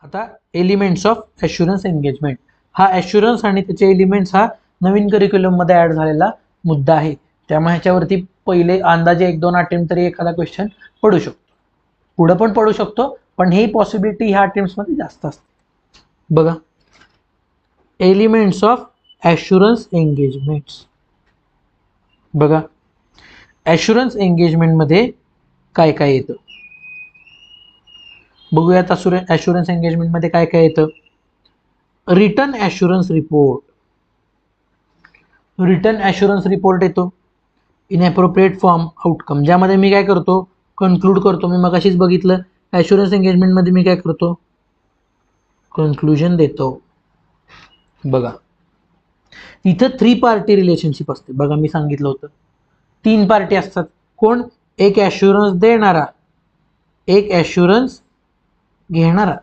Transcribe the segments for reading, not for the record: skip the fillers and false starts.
आता elements of assurance engagement, हा assurance आणि त्याचे एलिमेंट्स हा नवीन करिक्युलममध्ये ॲड झालेला मुद्दा आहे. त्यामुळे ह्याच्यावरती पहिले अंदाजे 1-2 अटेम्प्ट तरी एखादा क्वेश्चन पडू शकतो, पुढं पण पडू शकतो, पण ही पॉसिबिलिटी ह्या अटेम्प्ट्समध्ये जास्त असते. बघा, एलिमेंट्स ऑफ ॲश्युरन्स एंगेजमेंट्स. बघा, ॲश्युरन्स एंगेजमेंटमध्ये काय काय येतं बघूयात. ॲश्युरन्स एंगेजमेंटमध्ये काय काय येतं. Return assurance report, return assurance report येतो. इनॲप्रोप्रिएट फॉर्म आउटकम, ज्यामध्ये मी काय करतो, कन्क्लूड करतो. मी मगाशीच बघितलं, ॲश्युरन्स एंगेजमेंटमध्ये मी काय करतो, कन्क्लुजन देतो. बघा, इथं 3 पार्टी रिलेशनशिप असते. बघा, मी सांगितलं होतं 3 पार्टी असतात. कोण? एक ॲश्युरन्स देणारा, एक ॲश्युरन्स घेणारा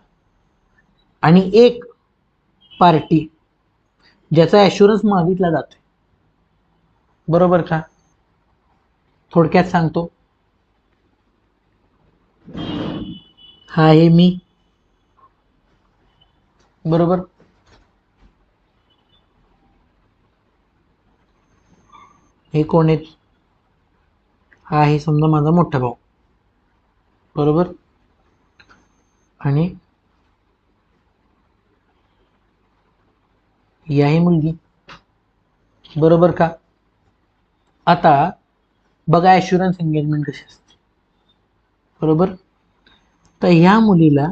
आणि एक पार्टी ज्याचा ॲश्युरन्स मागितला जातोय. बरोबर का? थोडक्यात सांगतो, हा आहे मी. बरोबर, हे कोण आहेत? हा आहे समजा माझा मोठा भाऊ. बरोबर, आणि ही आहे मुलगी. बरोबर का? आता बघा ॲश्युरन्स एंगेजमेंट कशी असते. बरोबर, तर ह्या मुलीला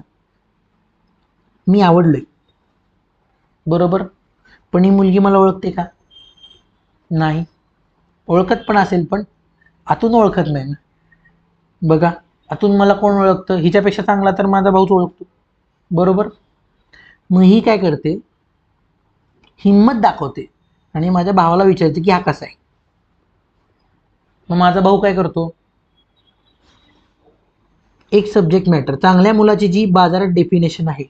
मी आवडलोय. बरोबर, पण ही मुलगी मला ओळखते का? नाही. ओळखत पण असेल, पण आतून ओळखत नाही ना. बघा, आतून मला कोण ओळखतं? हिच्यापेक्षा चांगला तर माझा भाऊच ओळखतो. बरोबर, मग ही काय करते, हिंमत दाखवते आणि माझ्या भावाला विचारते की हा कसा आहे. मग माझा भाऊ काय करतो, एक सब्जेक्ट मॅटर, चांगल्या मुलाची जी बाजारात डेफिनेशन आहे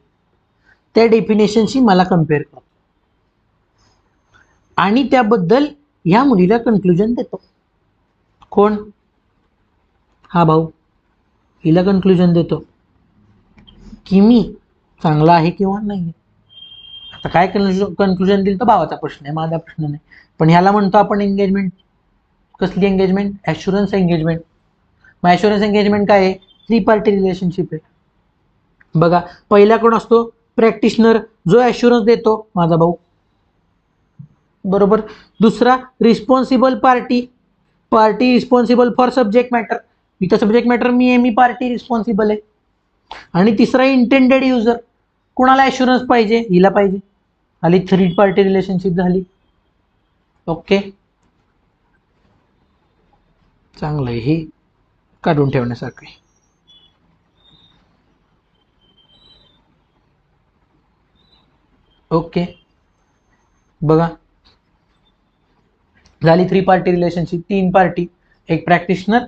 त्या डेफिनेशनशी मला कम्पेअर करतो आणि त्याबद्दल ह्या मुलीला कन्क्लुजन देतो. कोण? हा भाऊ. हिला कन्क्लुजन देतो की मी चांगला आहे किंवा नाही. आता काय कन्क्लुजन दिलं तर भावाचा प्रश्न आहे, माझा प्रश्न नाही. पण ह्याला म्हणतो आपण एंगेजमेंट. कसली एंगेजमेंट? Assurance engagement. मग ॲश्युरन्स एंगेजमेंट काय आहे? 3 पार्टी रिलेशनशिप आहे. बघा, पहिला कोण असतो? प्रॅक्टिशनर, जो ॲश्युरन्स देतो, माझा भाऊ. बरोबर, दुसरा responsible party, party responsible for subject matter. इथं सब्जेक्ट मॅटर मी आहे, मी पार्टी रिस्पॉन्सिबल आहे. आणि तिसरा इंटेंडेड युजर, कुणाला ॲश्युरन्स पाहिजे? हिला पाहिजे. आली 3 पार्टी रिलेशनशिप झाली. ओके, चांगलं आहे, हे काढून ठेवण्यासारखं आहे. ओके, बघा, झाली 3 पार्टी रिलेशनशिप. 3 पार्टी, एक प्रॅक्टिशनर,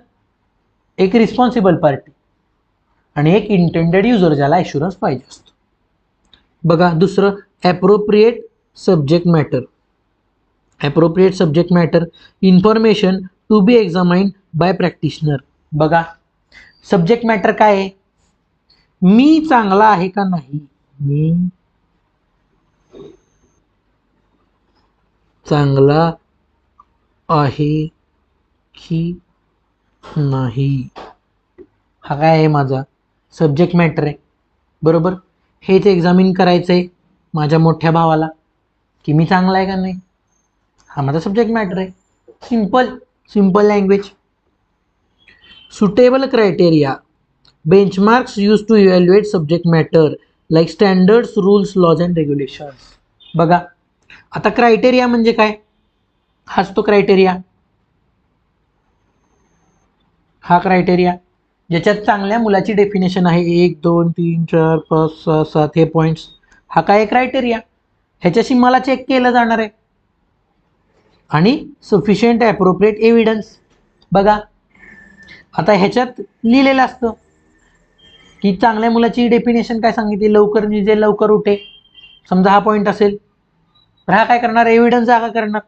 एक रिस्पॉन्सिबल पार्टी आणि एक इंटेंडेड युजर ज्याला ॲश्युरन्स पाहिजे असतो. बघा, दुसरं appropriate subject matter. Appropriate subject matter, information to be examined by practitioner. बघा, सब्जेक्ट मॅटर काय आहे? मी चांगला आहे का नाही, मी चांगला आहे की नाही, हा काय आहे? माझा सब्जेक्ट मॅटर आहे. बरोबर, हेच एक्झामिन करायचं आहे माझ्या मोठ्या भावाला की मी चांगला आहे का नाही. हा माझा सब्जेक्ट मॅटर आहे. Simple, simple language. Suitable criteria, benchmarks use to evaluate subject matter like standards, rules, laws and regulations. बघा, आता क्रायटेरिया म्हणजे काय? हाच तो क्रायटेरिया. हा क्रायटेरिया ज्याच्यात चांगल्या मुलाची डेफिनेशन आहे, 1, 2, 3, 4, 5, 6, 7 हे पॉईंट्स. हा काय क्रायटेरिया? ह्याच्याशी मला चेक केलं जाणार आहे. आणि सफिशियंट ॲप्रोप्रिएट एव्हिडन्स. बघा, आता ह्याच्यात लिहिलेलं असतं की चांगल्या मुलाची डेफिनेशन काय सांगितली, लवकर निजे लवकर उठे. समजा हा पॉईंट असेल, तर हा काय करणार, एव्हिडन्स जागा करणार.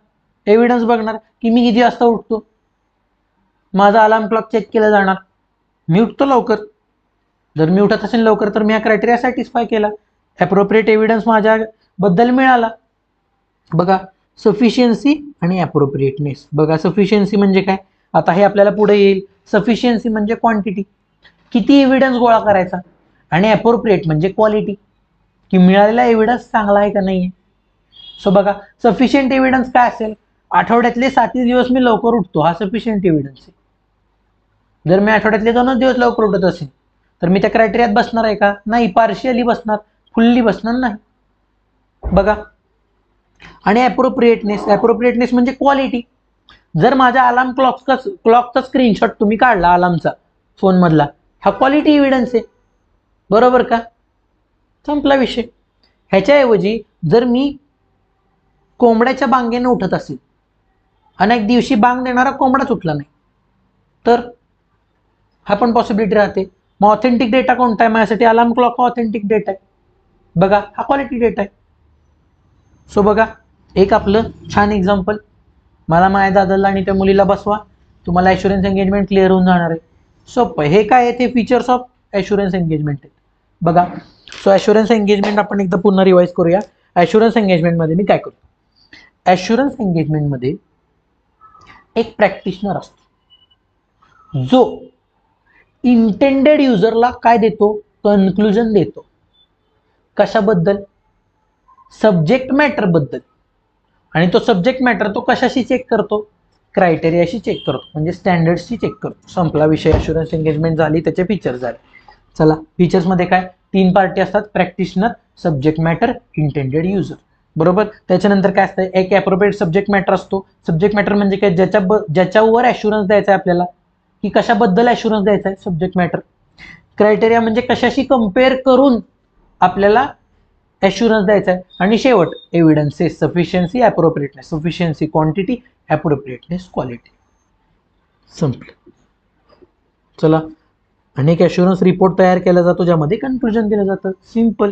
एव्हिडन्स बघणार की मी किती वाजता उठतो, माझा अलार्म क्लॉक चेक केला जाणार, मी उठतो लवकर. जर मी उठत असेल लवकर तर मी हा क्रायटेरिया सॅटिस्फाय केला. ॲप्रोप्रिएट एव्हिडन्स माझ्याबद्दल मिळाला. बघा सफिशियन्सी आणि ॲप्रोप्रिएटनेस. बघा सफिशियन्सी म्हणजे काय, आता हे आपल्याला पुढे येईल. सफिशियन्सी म्हणजे क्वांटिटी, किती एव्हिडन्स गोळा करायचा, आणि ॲप्रोप्रिएट म्हणजे क्वालिटी, की मिळालेला एव्हिडन्स चांगला आहे का नाही आहे. सो बघा सफिशियंट एव्हिडन्स काय असेल, आठवड्यातले 7 दिवस मी लवकर उठतो, हा सफिशियंट एव्हिडन्स आहे. जर मी आठवड्यातले 2च दिवस लवकर उठत असेल तर मी त्या क्रायटेरियात बसणार आहे का, नाही. पार्शियली बसणार, फुल्ली बसणार नाही. बघा आणि ॲप्रोप्रिएटनेस म्हणजे क्वालिटी. जर माझ्या अलार्म क्लॉकचा स्क्रीनशॉट तुम्ही काढला अलार्मचा फोनमधला, हा क्वालिटी एव्हिडन्स आहे, बरोबर का. संपला विषय. ह्याच्याऐवजी जर मी कोंबड्याच्या बांगेने उठत असेल आणि एक दिवशी बांग देणारा कोंबडाच उठला नाही, तर हा पण पॉसिबिलिटी राहते. मग ऑथेंटिक डेटा कोणता आहे माझ्यासाठी, अलार्म क्लॉक ऑथेंटिक डेटा आहे. बघा हा क्वालिटी डेटा आहे. सो बघा एक आपलं छान एक्झाम्पल. मला माझ्या दादाला आणि त्या मुलीला बसवा, तुम्हाला ॲश्युरन्स एंगेजमेंट क्लिअर होऊन जाणार आहे. सोपं. हे काय आहे, ते फीचर्स ऑफ ॲश्युरन्स एंगेजमेंट आहेत. बघा सो ॲश्युरन्स एंगेजमेंट आपण एकदा पुन्हा रिवाइज करूया. ॲश्युरन्स एंगेजमेंटमध्ये मी काय करतो, ॲश्युरन्स एंगेजमेंटमध्ये एक प्रॅक्टिशनर असतो जो इंटेंडेड युजरला काय देतो, कन्क्लुजन देतो. कशाबद्दल, सब्जेक्ट मॅटर बद्दल. आणि तो सब्जेक्ट मॅटर तो कशाशी चेक करतो, क्रायटेरियाशी चेक करतो, म्हणजे स्टँडर्डशी चेक करतो. संपला विषय. ॲश्युरन्स एंगेजमेंट झाली, त्याचे फीचर्स झाले. चला फीचर्समध्ये काय, 3 पार्टी असतात, practitioner, subject matter, intended user, बरोबर. त्याच्यानंतर काय असतं, एक ॲप्रोप्रिएट सब्जेक्ट मॅटर असतो. सब्जेक्ट मॅटर म्हणजे काय, ज्याच्यावर ॲश्युरन्स द्यायचा आहे आपल्याला, की कशाबद्दल ॲश्युरन्स द्यायचा आहे, सब्जेक्ट मॅटर. क्रायटेरिया म्हणजे कशाशी कम्पेअर करून आपल्याला ॲश्युरन्स द्यायचा आहे. आणि शेवट evidences, sufficiency, appropriateness. Sufficiency quantity, appropriateness quality. संपलं. चला अनेक ॲश्युरन्स रिपोर्ट तयार केला जातो ज्यामध्ये कन्क्लुजन दिलं जातं. सिंपल.